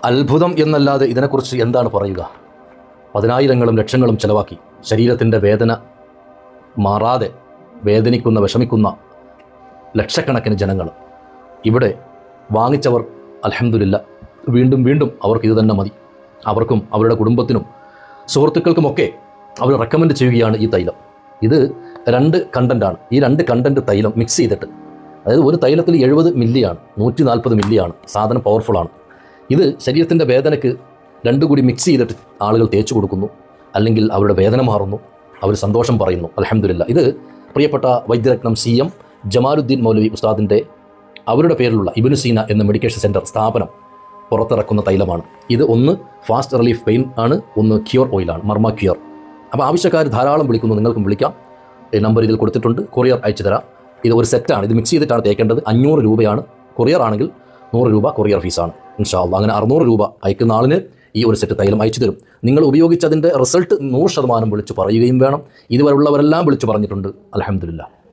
അത്ഭുതം എന്നല്ലാതെ ഇതിനെക്കുറിച്ച് എന്താണ് പറയുക? പതിനായിരങ്ങളും ലക്ഷങ്ങളും ചിലവാക്കി ശരീരത്തിൻ്റെ വേദന മാറാതെ വേദനിക്കുന്ന വിഷമിക്കുന്ന ലക്ഷക്കണക്കിന് ജനങ്ങൾ ഇവിടെ വാങ്ങിച്ചവർ അൽഹംദുലില്ലാ വീണ്ടും വീണ്ടും അവർക്ക് ഇത് തന്നെ മതി. അവർക്കും അവരുടെ കുടുംബത്തിനും സുഹൃത്തുക്കൾക്കുമൊക്കെ അവർ റെക്കമെൻഡ് ചെയ്യുകയാണ് ഈ തൈലം. ഇത് 2 കണ്ടൻ്റാണ്. ഈ 2 കണ്ടൻറ്റ് തൈലം മിക്സ് ചെയ്തിട്ട്, അതായത് ഒരു തൈലത്തിൽ 70 മില്ലിയാണ്, 140 മില്ലിയാണ്. സാധനം പവർഫുള്ളാണ്. ഇത് ശരീരത്തിൻ്റെ വേദനയ്ക്ക് 2 കൂടി മിക്സ് ചെയ്തിട്ട് ആളുകൾ തേച്ച് കൊടുക്കുന്നു. അല്ലെങ്കിൽ അവരുടെ വേദന മാറുന്നു, അവർ സന്തോഷം പറയുന്നു. അൽഹംദുലില്ലാ. ഇത് പ്രിയപ്പെട്ട വൈദ്യരത്നം CM ജമാലുദ്ദീൻ മൗലവി ഉസ്താദിൻ്റെ അവരുടെ പേരിലുള്ള ഇബ്നു സീന എന്ന മെഡിക്കേഷൻ സെൻറ്റർ സ്ഥാപനം പുറത്തിറക്കുന്ന തൈലമാണ്. ഇത് ഒന്ന് ഫാസ്റ്റ് റിലീഫ് പെയിൻ ആണ്, ഒന്ന് ക്യൂർ ഓയിലാണ്, മർമ്മ ക്യൂർ. അപ്പോൾ ആവശ്യക്കാർ ധാരാളം വിളിക്കുന്നു. നിങ്ങൾക്കും വിളിക്കാം. നമ്പർ ഇതിൽ കൊടുത്തിട്ടുണ്ട്. കൊറിയർ അയച്ചു തരാം. ഇത് ഒരു സെറ്റാണ്. ഇത് മിക്സ് ചെയ്തിട്ടാണ് തേക്കേണ്ടത്. 500 രൂപയാണ്. കൊറിയർ ആണെങ്കിൽ 100 രൂപ കൊറിയർ ഫീസാണ്. ഇൻഷാ അല്ലാഹ്. അങ്ങനെ 600 രൂപ അയക്കുന്ന ആളിന് ഈ ഒരു സെറ്റ് തൈലം അയച്ചു തരും. നിങ്ങൾ ഉപയോഗിച്ചതിൻ്റെ റിസൾട്ട് 100% വിളിച്ച് പറയുകയും വേണം. ഇതുവരെ ഉള്ളവരെല്ലാം വിളിച്ച് പറഞ്ഞിട്ടുണ്ട്. അൽഹംദുലില്ലാ.